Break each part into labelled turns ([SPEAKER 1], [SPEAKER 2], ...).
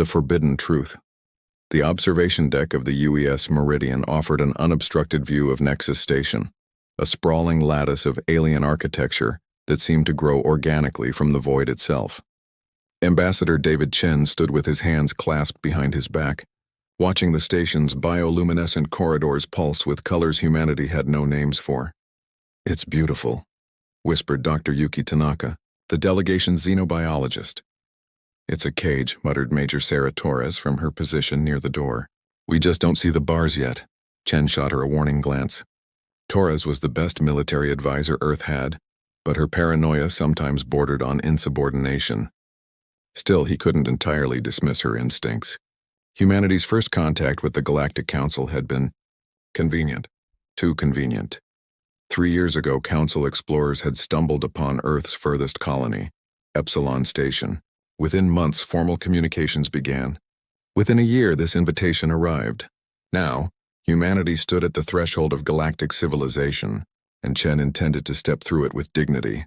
[SPEAKER 1] The forbidden truth. The observation deck of the UES Meridian offered an unobstructed view of Nexus Station, a sprawling lattice of alien architecture that seemed to grow organically from the void itself. Ambassador David Chen stood with his hands clasped behind his back, watching the station's bioluminescent corridors pulse with colors humanity had no names for. "It's beautiful," whispered Dr. Yuki Tanaka, the delegation's xenobiologist. "It's a cage," muttered Major Sarah Torres from her position near the door. "We just don't see the bars yet." Chen shot her a warning glance. Torres was the best military advisor Earth had, but her paranoia sometimes bordered on insubordination. Still, he couldn't entirely dismiss her instincts. Humanity's first contact with the Galactic Council had been convenient. Too convenient. 3 years ago, Council explorers had stumbled upon Earth's furthest colony, Epsilon Station. Within months, formal communications began. Within a year, this invitation arrived. Now, humanity stood at the threshold of galactic civilization, and Chen intended to step through it with dignity.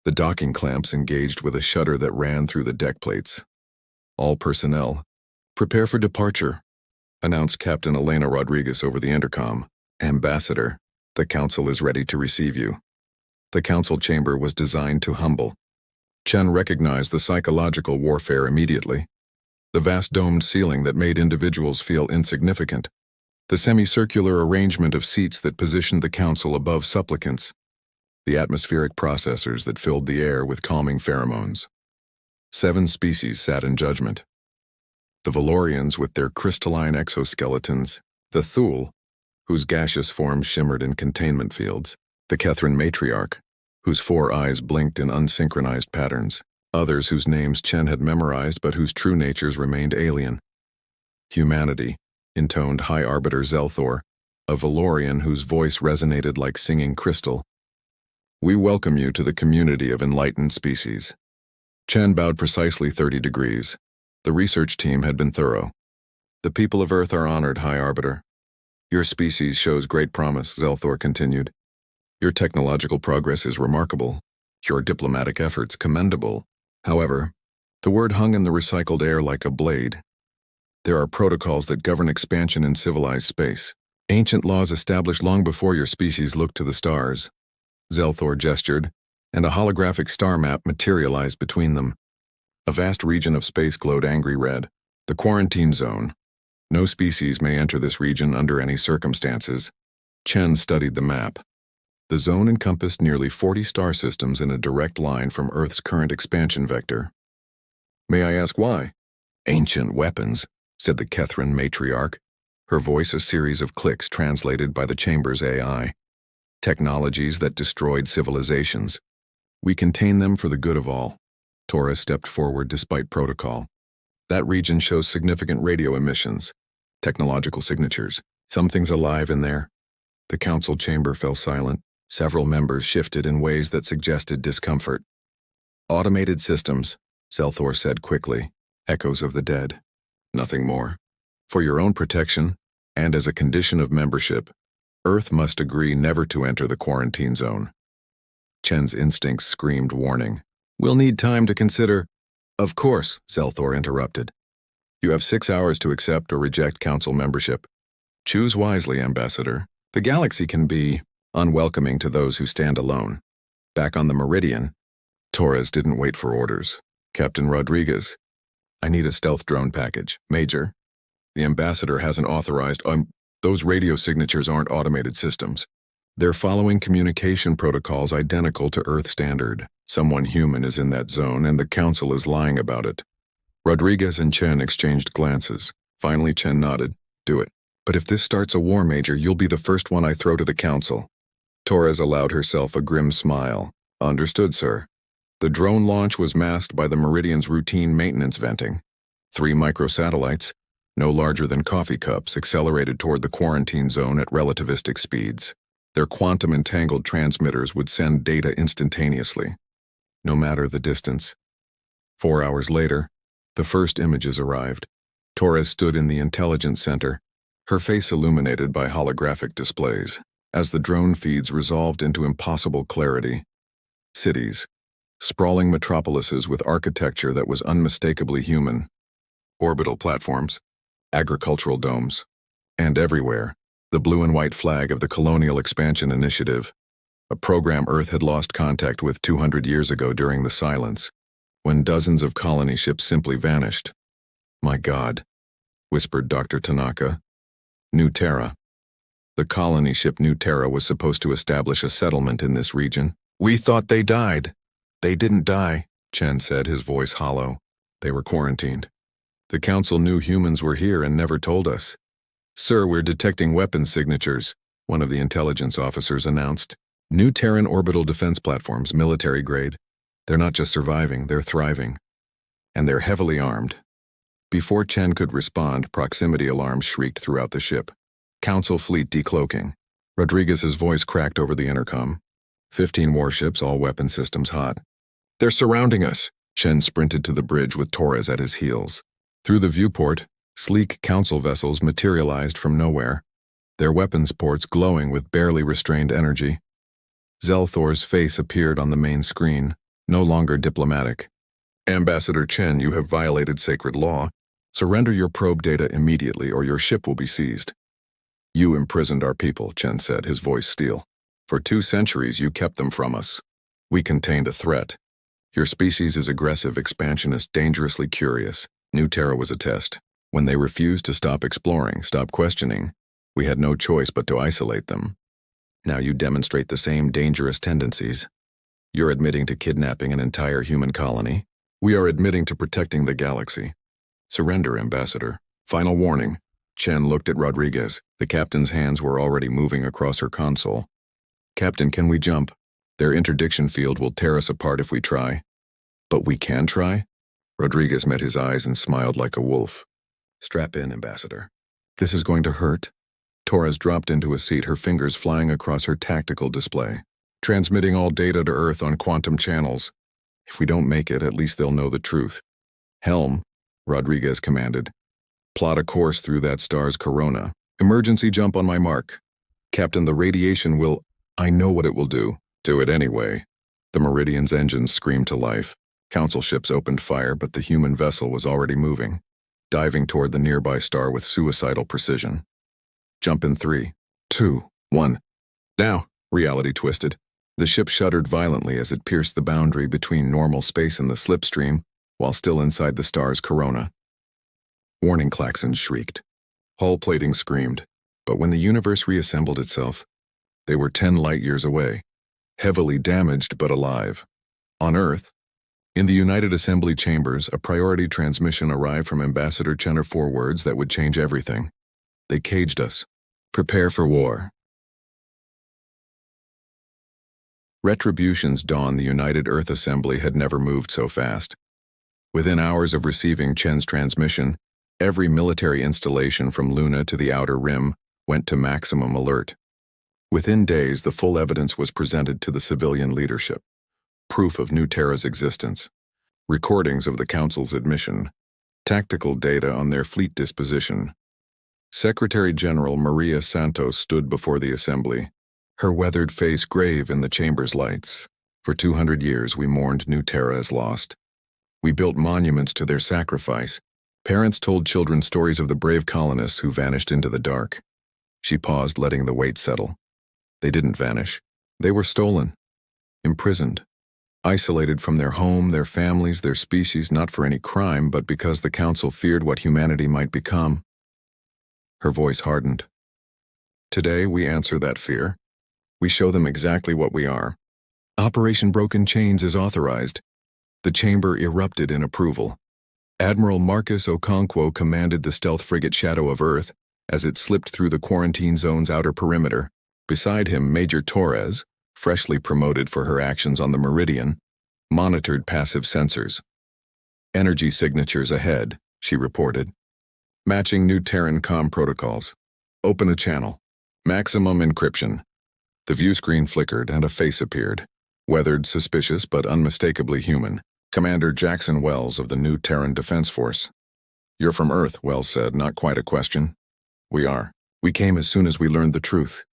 [SPEAKER 1] The docking clamps engaged with a shudder that ran through the deck plates. "All personnel, prepare for departure," announced Captain Elena Rodriguez over the intercom. "Ambassador, the Council is ready to receive you." The Council chamber was designed to humble. Chen recognized the psychological warfare immediately. The vast domed ceiling that made individuals feel insignificant. The semicircular arrangement of seats that positioned the Council above supplicants. The atmospheric processors that filled the air with calming pheromones. 7 species sat in judgment. The Valorians with their crystalline exoskeletons, the Thule, whose gaseous forms shimmered in containment fields, the Kethran matriarch, whose 4 eyes blinked in unsynchronized patterns, others whose names Chen had memorized but whose true natures remained alien. Humanity, intoned High Arbiter Zelthor, a Valorian whose voice resonated like singing crystal. "We welcome you to the community of enlightened species." Chen bowed precisely 30 degrees. The research team had been thorough. "The people of Earth are honored, High Arbiter." "Your species shows great promise," Zelthor continued. "Your technological progress is remarkable. Your diplomatic efforts commendable. However," the word hung in the recycled air like a blade, "there are protocols that govern expansion in civilized space. Ancient laws established long before your species looked to the stars." Zelthor gestured, and a holographic star map materialized between them. A vast region of space glowed angry red. "The quarantine zone. No species may enter this region under any circumstances." Chen studied the map. The zone encompassed nearly 40 star systems in a direct line from Earth's current expansion vector. "May I ask why?" "Ancient weapons," said the Kethran matriarch, her voice a series of clicks translated by the chamber's AI. "Technologies that destroyed civilizations. We contain them for the good of all." Torres stepped forward despite protocol. "That region shows significant radio emissions, technological signatures. Something's alive in there." The Council chamber fell silent. Several members shifted in ways that suggested discomfort. "Automated systems," Zelthor said quickly. "Echoes of the dead. Nothing more. For your own protection, and as a condition of membership, Earth must agree never to enter the quarantine zone." Chen's instincts screamed warning. "We'll need time to consider—" "Of course," Zelthor interrupted. "You have 6 hours to accept or reject Council membership. Choose wisely, Ambassador. The galaxy can be unwelcoming to those who stand alone." Back on the Meridian, Torres didn't wait for orders. "Captain Rodriguez, I need a stealth drone package." "Major, the Ambassador hasn't authorized— those radio signatures aren't automated systems. They're following communication protocols identical to Earth standard. Someone human is in that zone and the Council is lying about it." Rodriguez and Chen exchanged glances. Finally, Chen nodded. "Do it. But if this starts a war, Major, you'll be the first one I throw to the Council." Torres allowed herself a grim smile. "Understood, sir." The drone launch was masked by the Meridian's routine maintenance venting. 3 microsatellites, no larger than coffee cups, accelerated toward the quarantine zone at relativistic speeds. Their quantum-entangled transmitters would send data instantaneously, no matter the distance. 4 hours later, the first images arrived. Torres stood in the intelligence center, her face illuminated by holographic displays. As the drone feeds resolved into impossible clarity, cities, sprawling metropolises with architecture that was unmistakably human, orbital platforms, agricultural domes, and everywhere, the blue and white flag of the Colonial Expansion Initiative, a program Earth had lost contact with 200 years ago during the silence, when dozens of colony ships simply vanished. "My God," whispered Dr. Tanaka. "New Terra." The colony ship New Terra was supposed to establish a settlement in this region. "We thought they died." "They didn't die," Chen said, his voice hollow. "They were quarantined. The Council knew humans were here and never told us." "Sir, we're detecting weapons signatures," one of the intelligence officers announced. "New Terran orbital defense platforms, military grade. They're not just surviving, they're thriving. And they're heavily armed." Before Chen could respond, proximity alarms shrieked throughout the ship. "Council fleet decloaking." Rodriguez's voice cracked over the intercom. 15 warships, all weapon systems hot. "They're surrounding us." Chen sprinted to the bridge with Torres at his heels. Through the viewport, sleek Council vessels materialized from nowhere, their weapons ports glowing with barely restrained energy. Zelthor's face appeared on the main screen, no longer diplomatic. "Ambassador Chen, you have violated sacred law. Surrender your probe data immediately or your ship will be seized." "You imprisoned our people," Chen said, his voice steel. "For 2 centuries you kept them from us. We contained a threat. Your species is aggressive, expansionist, dangerously curious. New Terra was a test. When they refused to stop exploring, stop questioning, we had no choice but to isolate them. Now you demonstrate the same dangerous tendencies. You're admitting to kidnapping an entire human colony. We are admitting to protecting the galaxy. Surrender, Ambassador. Final warning." Chen looked at Rodriguez. The captain's hands were already moving across her console. "Captain, can we jump? Their interdiction field will tear us apart if we try." "But we can try?" Rodriguez met his eyes and smiled like a wolf. "Strap in, Ambassador." "This is going to hurt." Torres dropped into a seat, her fingers flying across her tactical display. "Transmitting all data to Earth on quantum channels. If we don't make it, at least they'll know the truth." "Helm," Rodriguez commanded. "Plot a course through that star's corona. Emergency jump on my mark." "Captain, the radiation will—" "I know what it will do." "Do it anyway." The Meridian's engines screamed to life. Council ships opened fire, but the human vessel was already moving, diving toward the nearby star with suicidal precision. "Jump in 3, 2, 1. Now," reality twisted. The ship shuddered violently as it pierced the boundary between normal space and the slipstream, while still inside the star's corona. Warning klaxons shrieked. Hull plating screamed, but when the universe reassembled itself, they were 10 light-years away, heavily damaged but alive. On Earth, in the United Assembly chambers, a priority transmission arrived from Ambassador Chen, 4 words that would change everything. "They caged us. Prepare for war." Retribution's dawn. The United Earth Assembly had never moved so fast. Within hours of receiving Chen's transmission, every military installation from Luna to the Outer Rim went to maximum alert. Within days, the full evidence was presented to the civilian leadership. Proof of New Terra's existence, recordings of the Council's admission, tactical data on their fleet disposition. Secretary General Maria Santos stood before the Assembly, her weathered face grave in the chamber's lights. "For 200 years we mourned New Terra as lost. We built monuments to their sacrifice. Parents told children stories of the brave colonists who vanished into the dark." She paused, letting the weight settle. "They didn't vanish. They were stolen, imprisoned, isolated from their home, their families, their species, not for any crime, but because the Council feared what humanity might become." Her voice hardened. "Today we answer that fear. We show them exactly what we are. Operation Broken Chains is authorized." The chamber erupted in approval. Admiral Marcus Okonkwo commanded the stealth frigate Shadow of Earth as it slipped through the quarantine zone's outer perimeter. Beside him, Major Torres, freshly promoted for her actions on the Meridian, monitored passive sensors. "Energy signatures ahead," she reported. "Matching new Terran comm protocols. Open a channel. Maximum encryption." The view screen flickered and a face appeared. Weathered, suspicious, but unmistakably human. Commander Jackson Wells of the new Terran Defense Force. "You're from Earth," Wells said, not quite a question. "We are. We came as soon as we learned the truth."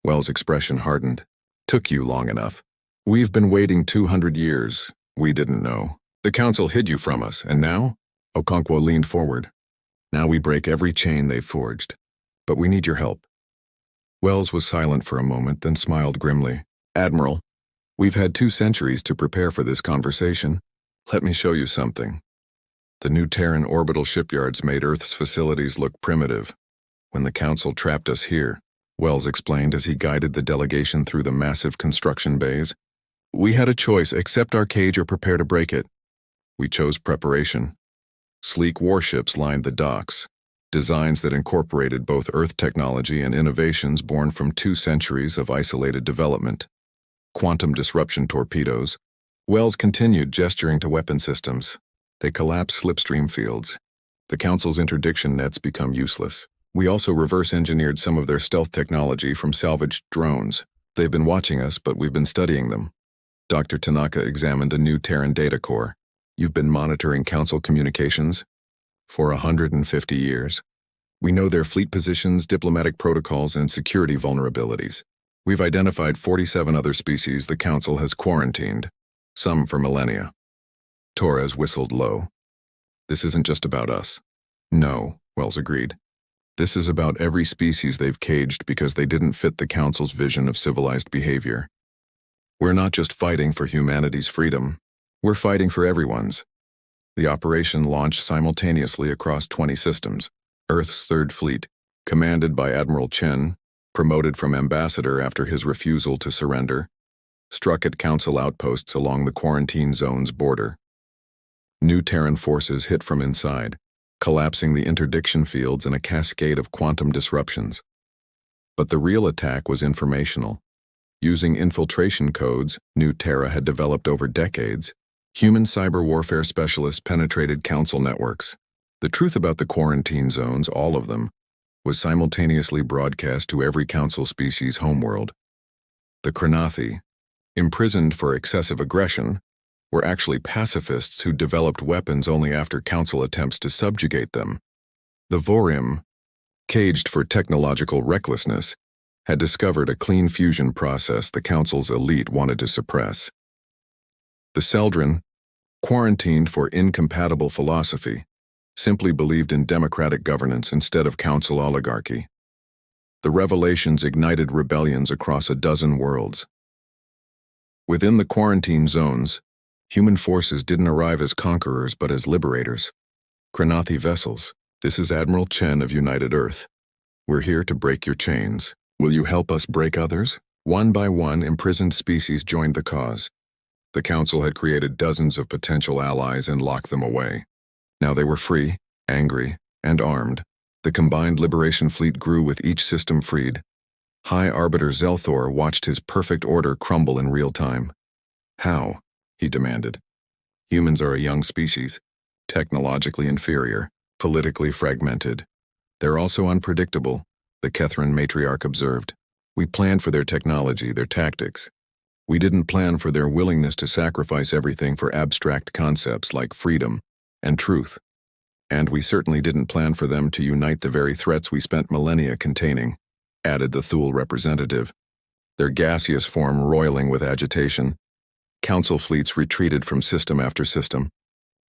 [SPEAKER 1] Wells' expression hardened. "Took you long enough. We've been waiting 200 years. We didn't know. The Council hid you from us, and now? Okonkwo leaned forward. Now we break every chain they've forged. But we need your help. Wells was silent for a moment, then smiled grimly. Admiral, we've had 2 centuries to prepare for this conversation. Let me show you something. The new Terran orbital shipyards made Earth's facilities look primitive. When the Council trapped us here, Wells explained as he guided the delegation through the massive construction bays, we had a choice: accept our cage or prepare to break it. We chose preparation. Sleek warships lined the docks, designs that incorporated both Earth technology and innovations born from 2 centuries of isolated development. Quantum disruption torpedoes. Wells continued, gesturing to weapon systems. They collapse slipstream fields. The Council's interdiction nets become useless. We also reverse-engineered some of their stealth technology from salvaged drones. They've been watching us, but we've been studying them. Dr. Tanaka examined a new Terran data core. You've been monitoring Council communications? For 150 years. We know their fleet positions, diplomatic protocols, and security vulnerabilities. We've identified 47 other species the Council has quarantined, some for millennia. Torres whistled low. This isn't just about us. No, Wells agreed. This is about every species they've caged because they didn't fit the Council's vision of civilized behavior. We're not just fighting for humanity's freedom. We're fighting for everyone's. The operation launched simultaneously across 20 systems. Earth's 3rd Fleet, commanded by Admiral Chen, promoted from ambassador after his refusal to surrender, struck at Council outposts along the quarantine zone's border. New Terran forces hit from inside, collapsing the interdiction fields in a cascade of quantum disruptions. But the real attack was informational. Using infiltration codes New Terra had developed over decades, human cyber warfare specialists penetrated Council networks. The truth about the quarantine zones, all of them, was simultaneously broadcast to every Council species' homeworld. The Krenathi, imprisoned for excessive aggression, were actually pacifists who developed weapons only after Council attempts to subjugate them. The Vorim, caged for technological recklessness, had discovered a clean fusion process the Council's elite wanted to suppress. The Seldrin, quarantined for incompatible philosophy, simply believed in democratic governance instead of Council oligarchy. The revelations ignited rebellions across a dozen worlds. Within the quarantine zones, human forces didn't arrive as conquerors but as liberators. Krenathi vessels, this is Admiral Chen of United Earth. We're here to break your chains. Will you help us break others? One by one, imprisoned species joined the cause. The Council had created dozens of potential allies and locked them away. Now they were free, angry, and armed. The combined liberation fleet grew with each system freed. High Arbiter Zelthor watched his perfect order crumble in real time. How? He demanded. Humans are a young species, technologically inferior, politically fragmented. They're also unpredictable, the Kethran matriarch observed. We planned for their technology, their tactics. We didn't plan for their willingness to sacrifice everything for abstract concepts like freedom and truth. And we certainly didn't plan for them to unite the very threats we spent millennia containing, added the Thule representative, their gaseous form roiling with agitation. Council fleets retreated from system after system.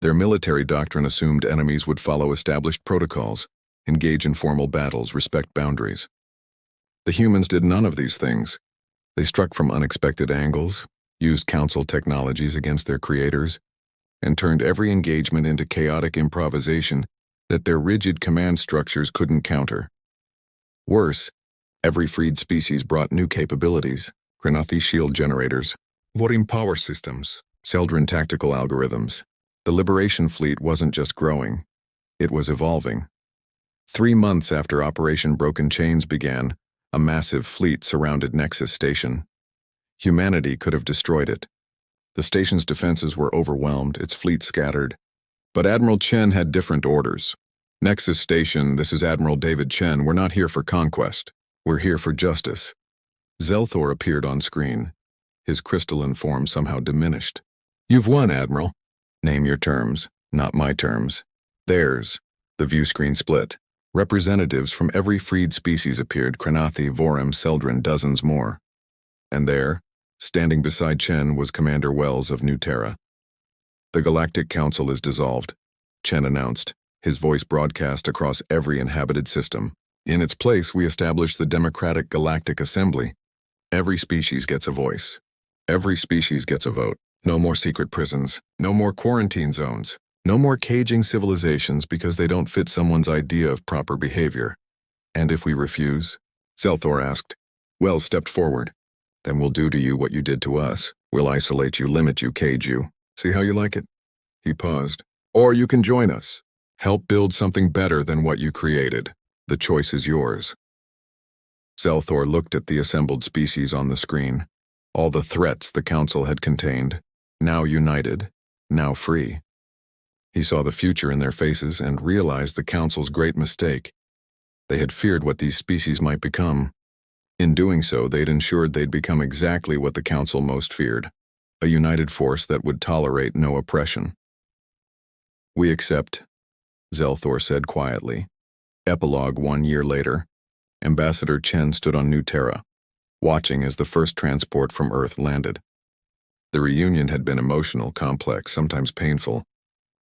[SPEAKER 1] Their military doctrine assumed enemies would follow established protocols, engage in formal battles, respect boundaries. The humans did none of these things. They struck from unexpected angles, used Council technologies against their creators, and turned every engagement into chaotic improvisation that their rigid command structures couldn't counter. Worse, every freed species brought new capabilities: Krenathi shield generators, Vorim power systems, Seldrin tactical algorithms. The Liberation Fleet wasn't just growing, it was evolving. 3 months after Operation Broken Chains began, a massive fleet surrounded Nexus Station. Humanity could have destroyed it. The station's defenses were overwhelmed, its fleet scattered. But Admiral Chen had different orders. Nexus Station, this is Admiral David Chen, we're not here for conquest. We're here for justice. Zelthor appeared on screen. His crystalline form somehow diminished. You've won, Admiral. Name your terms, not my terms. Theirs. The view screen split. Representatives from every freed species appeared: Krenathi, Vorim, Seldrin, dozens more. And there, standing beside Chen, was Commander Wells of New Terra. The Galactic Council is dissolved. Chen announced, his voice broadcast across every inhabited system. In its place, we established the Democratic Galactic Assembly. Every species gets a voice. Every species gets a vote. No more secret prisons. No more quarantine zones. No more caging civilizations because they don't fit someone's idea of proper behavior. And if we refuse? Zelthor asked. Wells stepped forward. Then we'll do to you what you did to us. We'll isolate you, limit you, cage you. See how you like it? He paused. Or you can join us. Help build something better than what you created. The choice is yours. Zelthor looked at the assembled species on the screen. All the threats the Council had contained. Now united. Now free. He saw the future in their faces and realized the Council's great mistake. They had feared what these species might become. In doing so, they'd ensured they'd become exactly what the Council most feared, a united force that would tolerate no oppression. We accept, Zelthor said quietly. Epilogue 1 year later, Ambassador Chen stood on New Terra, watching as the first transport from Earth landed. The reunion had been emotional, complex, sometimes painful.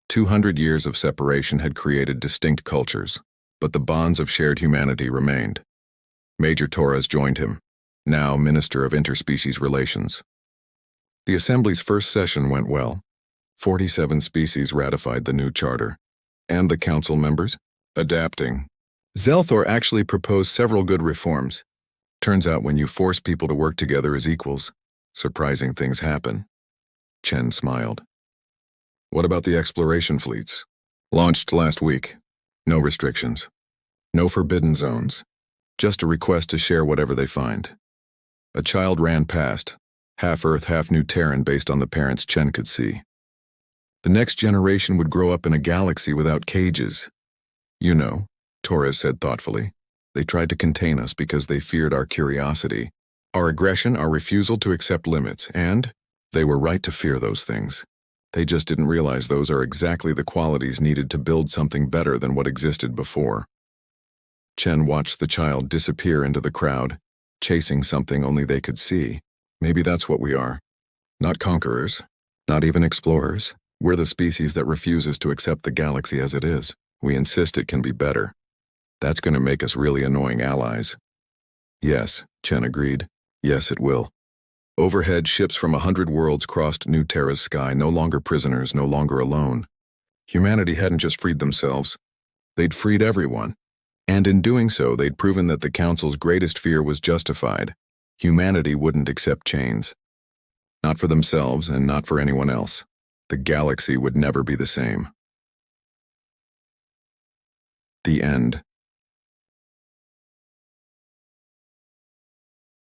[SPEAKER 1] 200 years of separation had created distinct cultures, but the bonds of shared humanity remained. Major Torres joined him, now Minister of Interspecies Relations. The Assembly's first session went well. 47 species ratified the new charter. And the Council members? Adapting. Zelthor actually proposed several good reforms. Turns out when you force people to work together as equals, surprising things happen. Chen smiled. What about the exploration fleets? Launched last week. No restrictions. No forbidden zones. Just a request to share whatever they find. A child ran past, half Earth, half New Terran based on the parents Chen could see. The next generation would grow up in a galaxy without cages. You know, Torres said thoughtfully, they tried to contain us because they feared our curiosity, our aggression, our refusal to accept limits, and they were right to fear those things. They just didn't realize those are exactly the qualities needed to build something better than what existed before. Chen watched the child disappear into the crowd, chasing something only they could see. Maybe that's what we are. Not conquerors, not even explorers. We're the species that refuses to accept the galaxy as it is. We insist it can be better. That's going to make us really annoying allies. Yes, Chen agreed. Yes, it will. Overhead, ships from 100 worlds crossed New Terra's sky, no longer prisoners, no longer alone. Humanity hadn't just freed themselves. They'd freed everyone. And in doing so, they'd proven that the Council's greatest fear was justified. Humanity wouldn't accept chains. Not for themselves and not for anyone else. The galaxy would never be the same. The end.